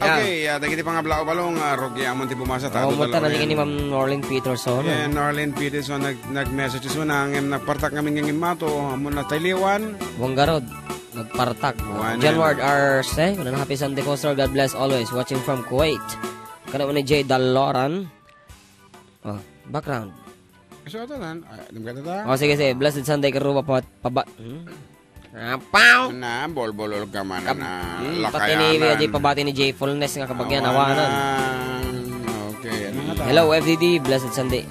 Okay, dagiti pang abla balong Rogi amon ti bumasa ta. Muta na ni Ma'am Norlene Peterson. Yeah, Norlene Peterson nag-message so nang nagpartak kami ng imato amon na tayliwan. Wanggarod nagpartak. Janward Arce, kunan happy Sunday Coastal. God bless always. Watching from Kuwait. Kana ni J Daloran. Oh, background. So ito nan, dumkata ta. Oh sige sige, blessed Sunday karuba paba. Apaw! Na, bol-bolol ka man na pati ni pabati ni J Fullness nga kabagyan awanan. Okay, ano nga ta? Hello FDD, blessed Sunday.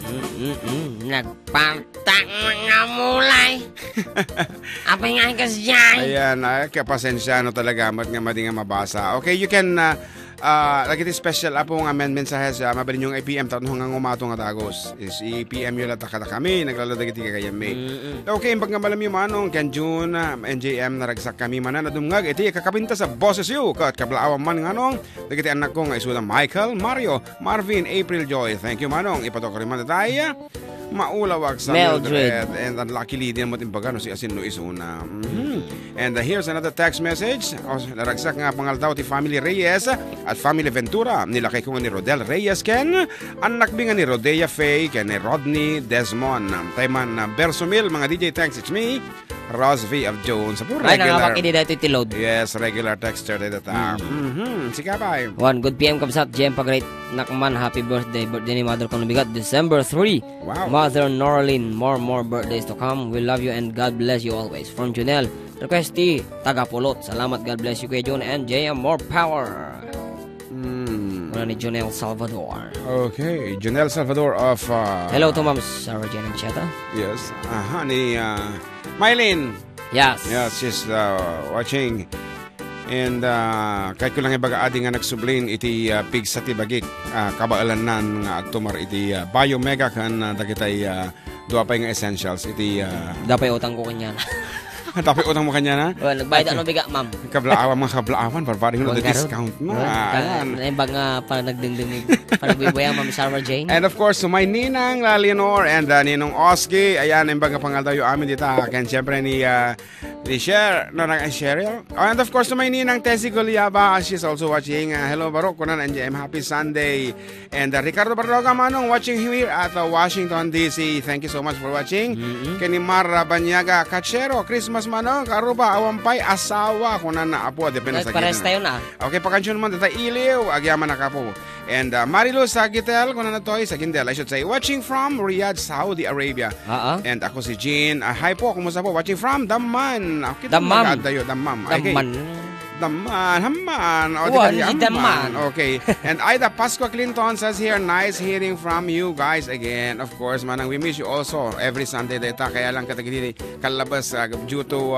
Nagpartak mga mulay. Apay nga kasi dyan. Ayan, kapasensya talaga, nga madi nga mabasa. Okay, you can lagi ti special apong amendment sa HESA, mabalin yung IPM taon hanggang umato nga tagos. Is IPM yung latakata kami, naglalagay ti kayami. Okay, pag nga malam yung manong, kan June, NJM, naragsak kami manan, nadumngag, iti kakapinta sa bosses you, kat kablaawan man nga nung, nagiti anak ko nga isulang Michael, Mario, Marvin, April Joy. Thank you manong, ipatok rin man na tayo. Maulawag sa Mildred. And luckily, din mo timbaga no si Asin Luis una. And here's another text message. Naragsak nga pangaldaw ti Family Reyes at Family Ventura. Nilakay ko nga ni Rodel Reyes ken anak binga ni Rodea Faye ken ni Rodney Desmond. Tayman Bersumil, mga DJ, thanks. It's me, Ross V. of Jones. Regular. Ay, nakapakindi dito iti-load. Yes, regular texter dito ta. Sige pa. One good PM kabsat, Jem Pagrait Nakman, happy birthday. Birthday ni Mother ko nabigat, December 3. Wow. Mother Norlene, more birthdays to come. We love you and God bless you always. From Junel, request ti Tagapulot. Salamat, God bless you, Kuya June and JM. More power. Muna ni Junel Salvador. Okay, Junel Salvador of... Hello to Ma'am Sarah Jane Ancheta. Yes. Ni Mylene. Yes. Yes, she's watching. And kahit ko lang ibaga adi nga nagsublin iti pig sa tibagik kabaalan nan nga agtumar iti Biomega kan dagitay duwa pa nga essentials iti dapay utang ko kanya. Tapi utang mo kanya na? Well, nagbayad ano biga, ma'am? Kablaawan, mga kablaawan, barbaring no, the discount mo. Naibag nga pa nagdingding, pa nagbibaya, Ma'am Sarah Jane. And of course, to my ninang Leonor and ninong Oski, ayan, naibag nga pangaldaw yung amin dito. Kan siyempre ni Cheryl. And of course, to my ninang Tessie Goliaba, she's also watching. Hello, Barok, kunan, NJM, happy Sunday. And Ricardo Barroga Manong, watching here at Washington, D.C. Thank you so much for watching. Kani Mara Banyaga Kachero, Christmas Manong, karuba, awampay, asawa, kunan na apo, depende sa pares tayo na. Okay, pakansyon naman, data iliw, agyaman na kapo. And Marilu Sagitel, kunan na toy, Sagindel, I should say, watching from Riyadh, Saudi Arabia. And ako si Jean, hi po, kumusta po, watching from Daman. Daman. Daman. Hamman. Daman. Okay. And Ida Pasqua Clinton says here, nice hearing from you guys again. Of course, manang we miss you also every Sunday data. Kaya lang katagili kalabas due to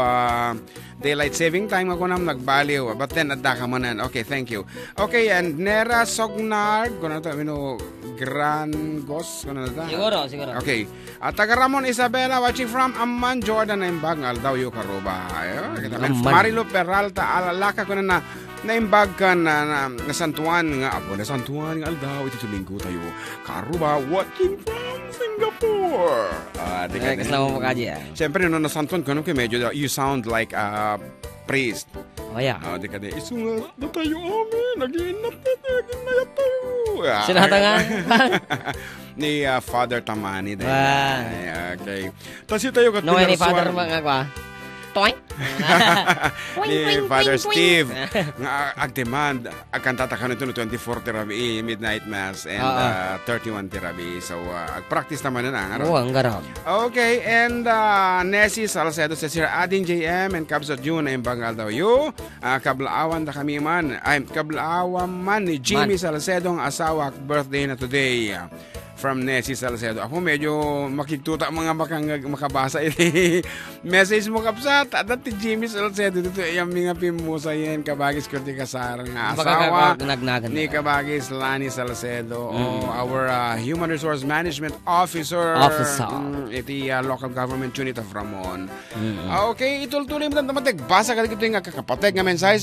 daylight saving time ako nam nagbaliw. But then adda ka manan. Okay, thank you. Okay, and Nera Sognard, kuno to Grangos, kuno na ta? Siguro. Okay. At taga Ramon Isabela watching from Amman, Jordan, na imbagal daw yung karuba. Marilu Peralta, alalaka ko na naimbag ka na santuan nga ako. Na santuan nga aldaw, ito tumingko tayo. Karuba, watching from Singapore. Kasama mo ka dyan. Siyempre, no, nasantuan ko, medyo you sound like a priest. Oh, yeah. Di ka na, isungat na tayo amin. Nag-iinap na tayo. Sinata nga? Ni Father Tamani. Okay. Tapos tayo ka no, ni Father mga kwa. Toing? Ni Father Steve. Nga agdemand. Agkan tatakan ito no 24 tirabi midnight mass and 31 tirabi. So, agpractice naman na. Oo, ang garab. Okay, and Nessie Salcedo says here, Ading JM and Kabsa June na imbangal daw yu. Kablaawan na kami man. Ay, kablaawan man ni Jimmy Salcedo ang asawa. Birthday na today. From Nessie Salcedo. Ako medyo makiktuta mga makabasa message mo kapsat. At ti Jimmy Salcedo dito yung mga pimusa yan kabagis kurti kasar nga asawa ni kabagis Lani Salcedo our Human Resource Management Officer. Iti local government unit of Ramon. Okay, ituloy mo naman basa ka dito yung kakapateg nga mensahe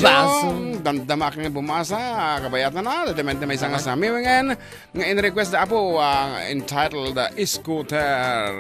damdama ka nga bumasa kabayat na depende may isang asami nga in-request na po entitled Scooter.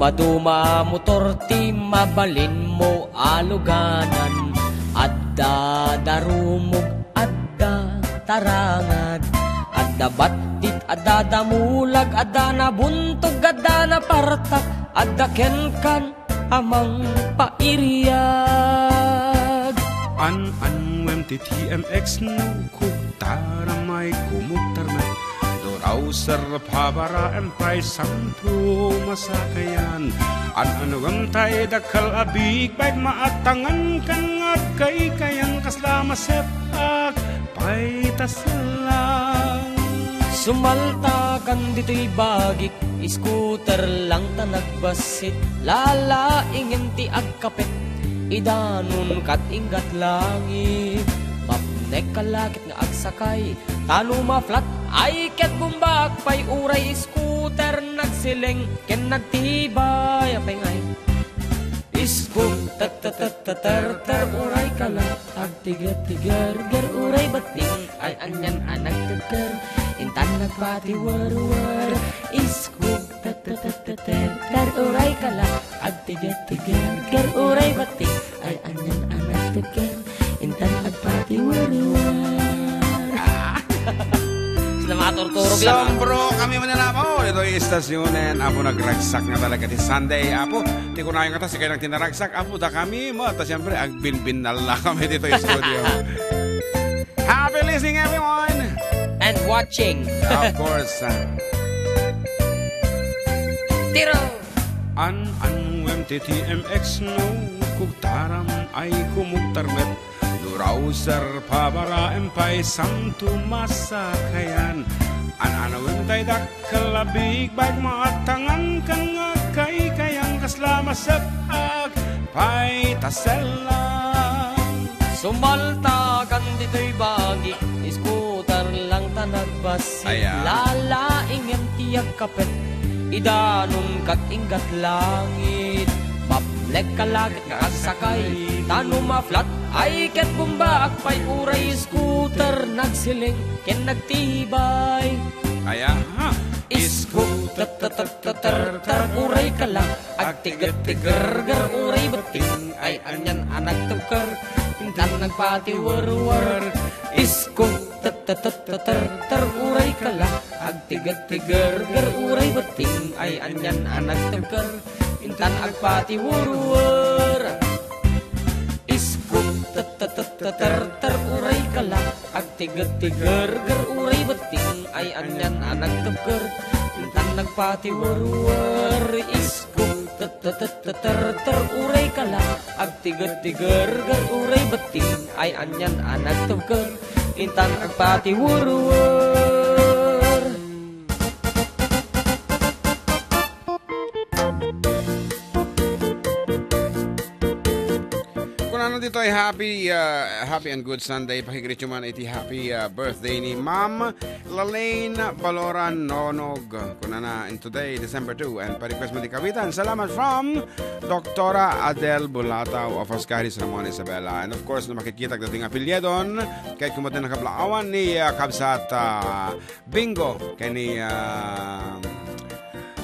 Maduma motor ti mabalin mo aluganan. Adda darumog, adda tarangad. Adda batit, adda damulag, adda nabuntog, adda napartak. Adda kenkan amang pairiyag. An-anwem ti TMX no kugtaramay kumugtarmet. Doraw serpabara empay sampu masakayan. An-anwem tay dakal abig baik maatangan kang agkay kayang kaslama sepak pay tasalang. Sumaltakan dito'y bagik, scooter lang ta nagbasit. Lalaingin ti agkapit, idanon kat ingat langit. Mapnek kalakit nga agsakay, talo maflat, ay ket bumbak pay uray. Scooter nagsiling, ken nagtibay apay ngay. Scooter uray kala, agtigar-tigar, gar uray bating, ay anyan anak tegar. Intan nagpatiwar-war, Scooter uray kala, agtigar-tigar, gar uray bating, ay anyan anak tegar. Intan nagpatiwar-war. Maturturog lang. Sombro kami mananapaw. Ito yung istasyonen. Apo nagragsak nga talaga ti Sunday. Apo, di ko na yung kata. Sige nang tinaragsak. Apo, da kami mo. At siyempre, agbin-bin na lang kami dito yung studio. Happy listening, everyone! And watching. Of course. Tiro! An-anwem ti TMX no. Kugtaram ay kumugtarmet. Browser pabara empay samtu masakayan. An-anawin tay dakkalabig bag maatangan kang agkay kayang kaslama sepak pay taselang. Sumaltakan dito'y bagi, scooter lang ta nagbasit. Lalaingin tiyag kapit, idanon kat ingat langit. Maplek kalakit nga agsakay, tano maflat, ay ket bumbak pay uray. Scooter nagsiling, ken nagtibay. Scooter uray kala, agtigar-tigar, gar uray bating, ay anyan anak tuker. Intan nagpatiwar-war. Scooter uray kala, agtigar-tigar, gar uray bating, ay anyan anak tuker. Intan agpatiwar-war. Scooter uray kala, agtigar-tigar, gar uray bating, ay anyan anak tuker. Intan nagpatiwar-war. Scooter uray kala, agtigar-tigar, gar uray bating, ay anyan anak tuker. Intan agpatiwar-war. Dito ay happy and good Sunday. Pakigreet man iti happy birthday ni Ma'am Lalaine Baloran Nonog. Kunana in today, December 2. And pa-request mo di kawitan. Salamat from Doktora Adel Bulataw of Oscaris Ramon Isabela. And of course, na makikita dating apilyedon kahit kumutin na kablaawan ni Kabsat Bingo kay ni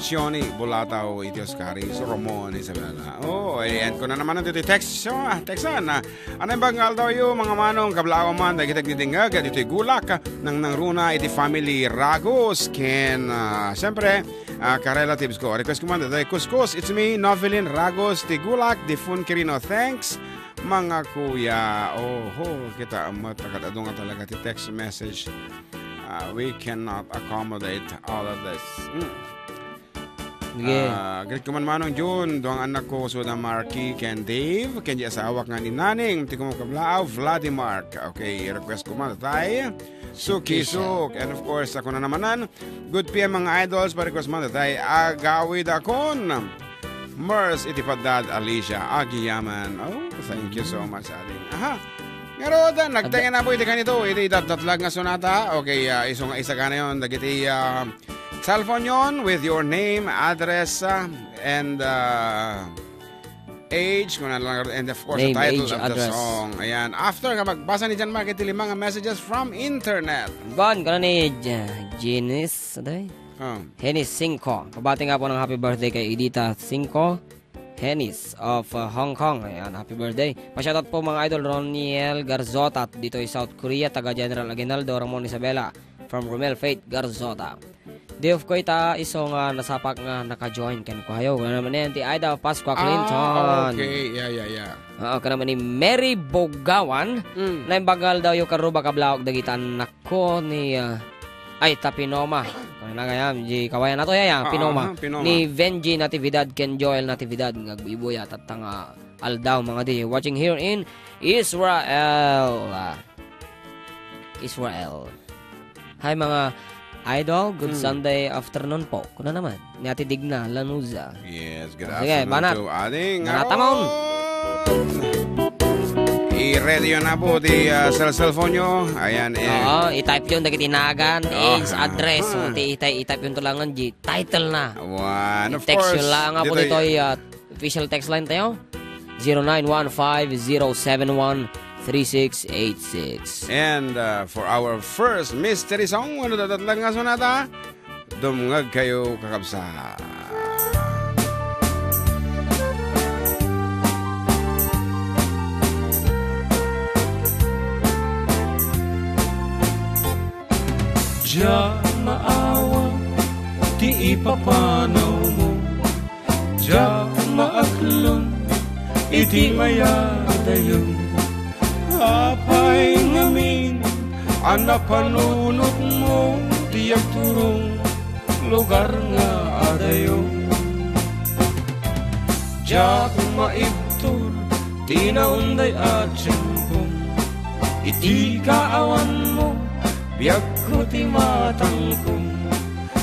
Sioni Bulataw iti Oscaris Ramon Isabela. And kung na naman ang text textan ano bang daw yung mga manong kablaawan man dahil kitag nitingag dito gulak ng runa iti family Ragos ken siyempre ka-relatives ko. Request ko man dahil kuskus, it's me Novelin Ragos ti gulak di Fun Quirino. Thanks mga kuya. Kita matakatado nga talaga ti text message. We cannot accommodate all of this. Galit ko man manong June, doang anak ko suda Marky, Ken Dave, Ken di asawak nga ni Naning, ti ko makablaaw, Vladimir. Okay, request ko man tayo, Suki Suk. And of course, ako na namanan, good PM mga idols, pa-request man tayo, agawid akon. Mers, itipadad, Alicia, Agiyaman. Thank you so much, Aling. Ngarodan, nagtaya na po iti kanito, iti datlag nga sonata. Okay, isa ka na yun, dagiti cellphone yon with your name, address, and age, and of course, name, the title age, of address. the song. Ayan. After ka magbasa ni Jan Mark, iti limang messages from internet. Gone ka na ni Genius. Henis 5. Pabati nga po ng happy birthday kay Edita 5. Henis of Hong Kong. Ayan, happy birthday. Pa-shoutout po mga idol, Roniel Garzota dito sa South Korea, taga General Aguinaldo, Ramon Isabela from Romel Faith Garzota. Day of ko ita isong nasapak nga naka-join kan ko hayo. Kana naman yan ti Ida Pasqua Clinton. Okay, yeah. Oo, kana naman ni Mary Bogawan. Na bagal daw yung karuba kablawag dagitan nako ni ay Tapinoma. Kana gayam di kawayan nato ya Pinoma. Ni Venji Natividad Ken Joel Natividad ngagbiboya tatanga aldaw mga di watching here in Israel. Hi mga idol, good Sunday afternoon po. Kuna naman, ni Ate Digna Lanuza. Yes, good Sige, afternoon banat. to ating Nanatamon. I-ready yun na po di cellphone nyo. Ayan Oo, i-type yun, dagit inagan, is address. I-type yun to langan, title na. One, of Text course. yun lang po dito, official text line tayo. 0915-071-3686. And for our first mystery song, ano datatlang nga sonata? Dumungag kayo kakabsa. Diya maawa, di ipapanaw mo. Diya maaklon, iti mayadayon. Apay ngamin, anapanunot mo, di turong lugar nga adayo. Diya maibtur, di naunday at siyempong, iti kaawan mo, biyak ko ti matangkong.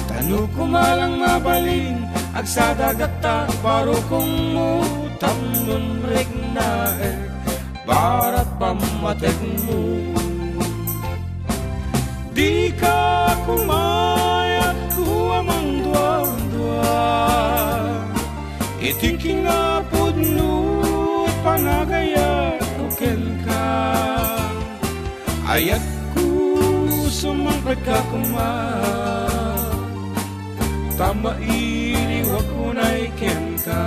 Talo ko malang mabalin, agsadagata paro kong mo, tamnon regnae, barat pamatek mo. Di ka kumayat ko amang dua-dua, iti kinapod no, panagayat ko ken ka. Ayat sumangkat ka kumang, tama iliwag ko na iken ka.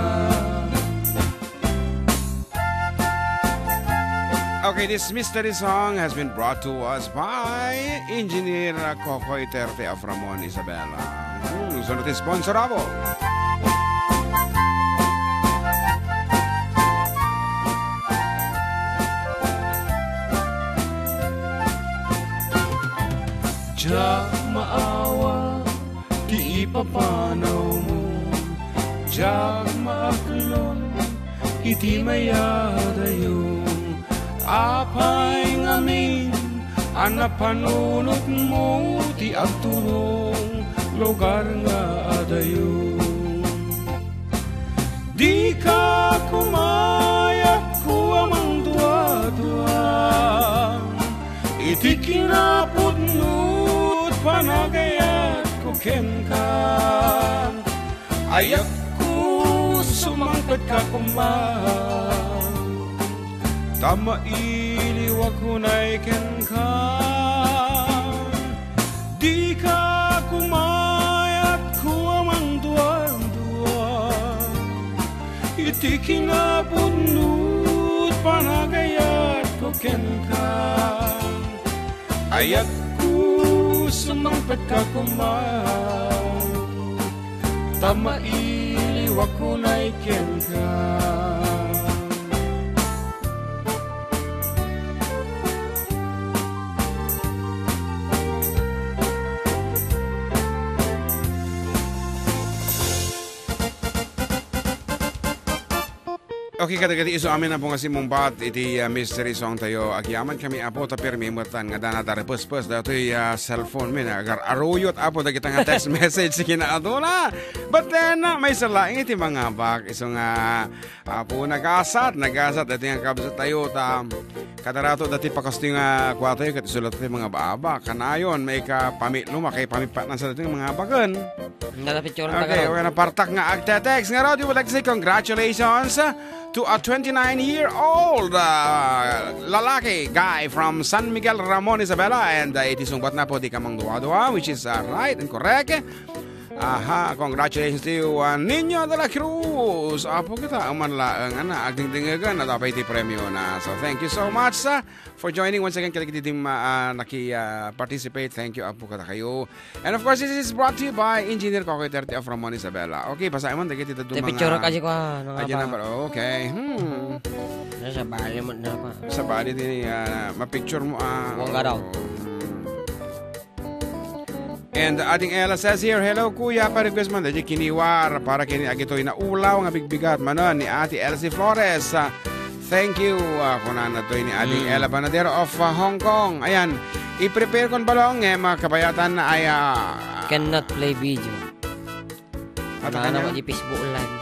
Okay, this mystery song has been brought to us by Engineer Cocoy Terte of Ramon Isabela. Sunod sponsor ako. Diya maawa, di ipapanaw mo. Diya maaklon, iti mayadayo. Apay ngamin, anapanunot mo, di agturong lugar nga adayo. Di ka kumayat ko amang dua-dua, iti kinapod no, panagayat ko ken ka. Ayak ko sumangkat ka kumang, tama iliwag ko na iken ka. Di ka kumayat ko amang dua-dua, iti kinabunod panagayat ko ken ka. Ayak sumangkat ka kumang, tama iliwag ko na iken ka. Okay, kadagati iso amin na po nga si Mumbat iti mystery song tayo. Agyaman kami apo ta permimutan nga dana tarepus-pus dato cellphone min agar aruyot apo dagita nga text message kina aduna. But then may salaing iti mga bak iso nga apo nagasat iti nga kabsat tayo ta kadarato dati pakosti nga kwato kat isulat iti mga baaba kanayon may ka pamitlo makay pamipat sa dati mga bagan. Okay, okay na partak nga agte-text nga radio would like to say congratulations to a 29-year-old lalaki guy from San Miguel, Ramon Isabela, and itisungbat na po di kamang duwa-duwa, which is right and correct. Aha, congratulations to you, Nino de la Cruz. Apo kita, manlaang agdingdingagan na dapat iti premyo na. So, thank you so much for joining once again. Kaya kita participate. Thank you, Apo kita kayo. And of course, this is brought to you by Engineer Kokoy 30 from Mon Isabela. Okay, pasahin mo, dagit ito mga... Picture kasi ko, okay. Sa bali mo na pa. Sa bali din, ma-picture mo. Huwag ka daw. And ating Ella says here, hello kuya, pa-request man dahil kiniwar para kini agitoy na ulaw nga bigbigat manon ni Ate Elsie Flores. Thank you. Kunan na to ni ating Ella Panadero of Hong Kong. Ayan, i-prepare kon balong mga kabayatan na ay cannot play video. Ano na Facebook live.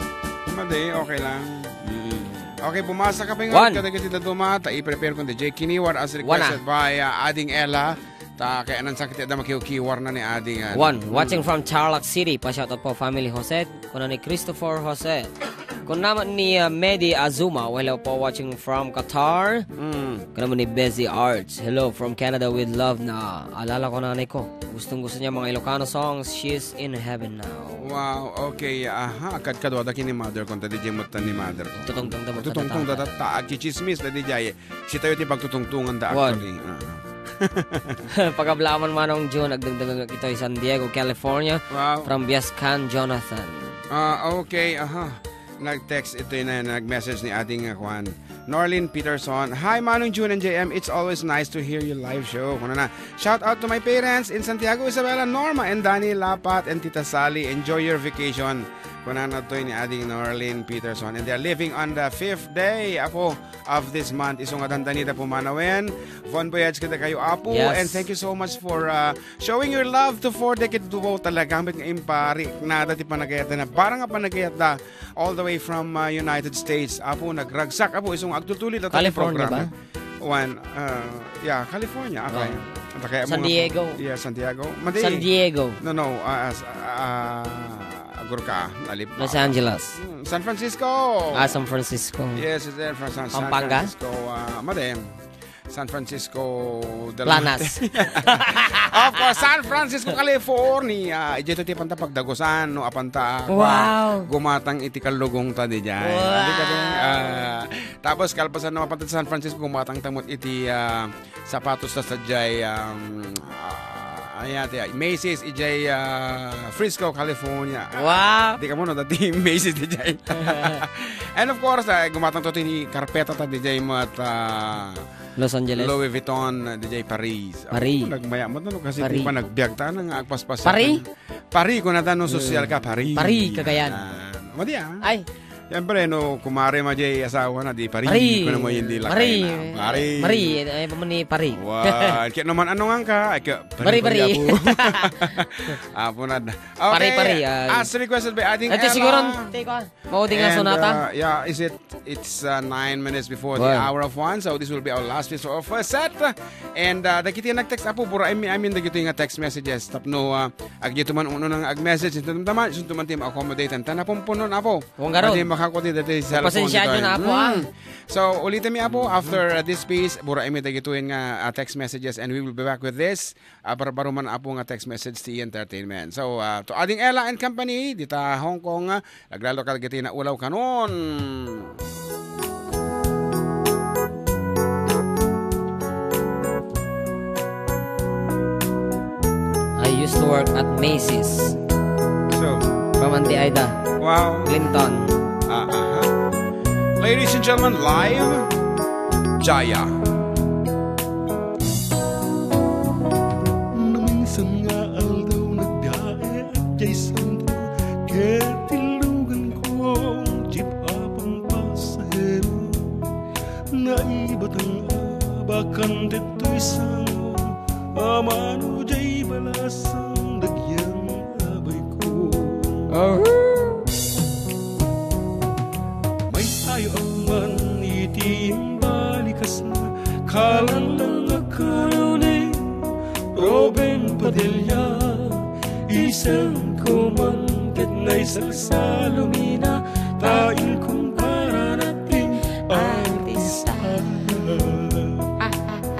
Madi, okay lang. Okay, bumasa ka pa ngayon. Kada kita dumata, i-prepare kon DJ Kiniwar as requested by ating Ella. Kaya anong sakit na makikiwar na ni ading. Watching from Tarlac City. Pa-shoutout po family Jose. Kuna ni Christopher Jose. Kuna naman ni Medi Azuma. Hello po watching from Qatar. Kuna naman ni Bezzy Arts. Hello from Canada with love na. Alala ko nanay ko. Gustong-gusto niya mga Ilocano songs. She's in heaven now. Wow, okay. Aha, kadkadwa da kini mother ko. Tadi jemot ni mother ko. Tutungtong da taag chichismis. Tadi jay. Si tayo ti pagtutungtungan da actually. Pagablaman manong June, nagdagdagan ito ay San Diego, California. Wow. From Biascan, Jonathan. Okay, nag-text ito na nag-message ni ating Juan Norlin Peterson. Hi Manong June and JM, it's always nice to hear your live show. Shout out to my parents in Santiago, Isabela, Norma and Danny Lapat and Tita Sally. Enjoy your vacation. Kunan na to ni ating Norlin Peterson, and they're living on the 5th day Apo of this month. Isong adandanita po manawen. Von voyage kita kayo Apo. Yes. And thank you so much for showing your love to 4 decade duo talaga. Hambit nga impari na dati pa nagayat na. Parang nga pa nagayat na all the way from United States. Apo nagragsak Apo isong agtutuloy na California program. Ba? California. Okay. Okay, San Diego. Yeah, Santiago. San Diego. No. Gurka, Los Angeles. San Francisco. San Francisco. Yes, it's there from San Pampanga? Francisco. San Francisco. Planas. Of course, San Francisco, California. Ito ti panta pagdagosan no apanta. Wow. Gumatang iti kalugong ta di diyan. Wow. Tapos kalpasan no apanta San Francisco gumatang tamot iti sapatos sa sadyay Macy's ijay Frisco, California. Wow. Di ka mo no dati Macy's ijay. And of course, gumatang to ni karpeta ta dijay mat Los Angeles. Louis Vuitton dijay Paris. Paris. Nagmaya mo no kasi di pa nagbiag ta nang agpaspas. Paris ko na tanong social ka Paris. Paris Cagayan. Madi Ay. Siyempre, no, kumare majay asawa na, di Paris. Ko na mo hindi lakay na. Paris. Ay, pa mo ni Paris. Wow. Kaya naman, ano nga ka? Paris. Apo na. Okay. Paris. As requested by ating ito Ella. siguro, mauding nga sonata. Yeah, it's 9 minutes before the hour of 1. So, this will be our last piece of first set. And, dagiti yung nag-text apo, pura I mean, dagiti yung text messages. Tapno, agito man uno ng ag-message. Ito naman, suntuman tim accommodate. Tanapong punon apo. Huwag garo. Makakuti dati sa cellphone. Pasensya nyo na po So, ulitin mi po after this piece, bura imi dagituin nga text messages and we will be back with this. Para man po nga text message to entertainment. So, to ading Ella and Company, dita Hong Kong, naglalokal giti na ulaw kanon. I used to work at Macy's. So, from Auntie Aida. Wow. Clinton. Ladies and gentlemen, live, Jaya. Minsan nga aldaw nagdae at jay santo, ketilugan kong jeep apang pasahero. Naibat ang abakan dito'y sango, amano jay balasang dagyang abay ko. Tayo man itim balikas na kalang lang akarone Robin Padilla isang kumangkit na isang salumina tain kong para natin artista.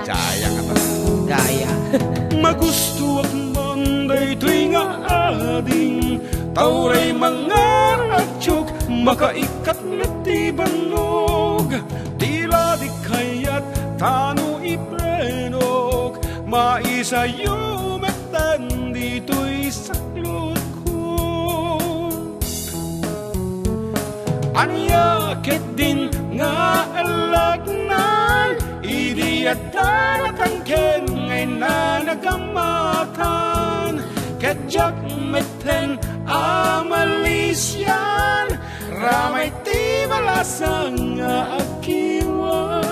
Jaya ka ba? Gaya. Magusto at manday tuwing ading Tauray mangaratsyok, makaikat na ti banog. Tila di kayat tano iprenog, maisayo metan dito'y saklot ko. Anyakit din nga alagnan, idiyatan at angken ngay na nagamatan. Kadyak meten amalisyan, ramay ti malasang nga akiwan.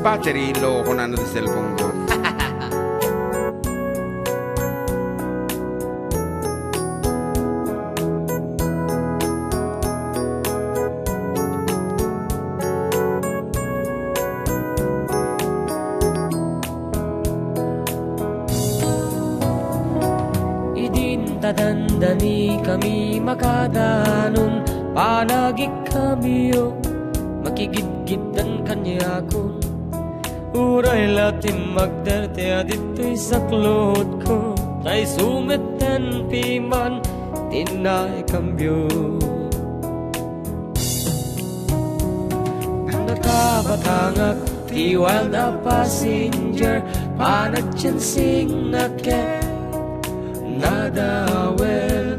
Battery low ko na sa cellphone ko. Tadandani kami makadanon, panagik kami o makigid-gidan kanya kun. Uray latim magderte adito'y saklot ko, tay sumeten piman tinay kambyo. Nakabatangak ti wild a passenger, panagchansing na ket nadawel,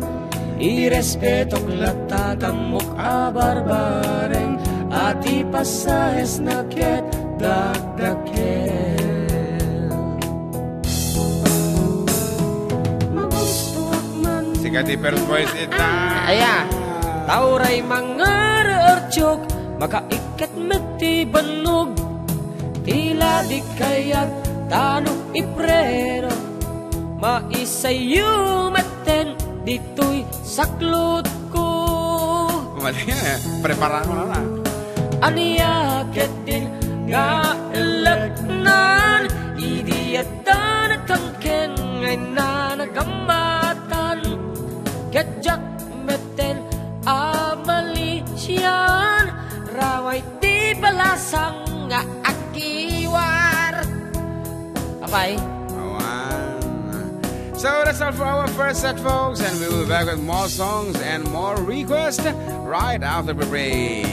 irespetok latatamok a barbareng, at ipasahes na ket dakdakel. Magustuak man Sikat i-first voice ita. aya, tauray mangarartyok, makaikat meti banog. Tila di kayat tanong iprero, maisayo meten dito'y saklot ko. Mali yan, prepara mo na. Aniyaket din nga lagnan, idiyatan at angken ngay na nagamatan. Kadyak meten amalisyan, raway di balasang nga akiwar. Abay. So that's all for our first set, folks, and we will be back with more songs and more requests right after the break.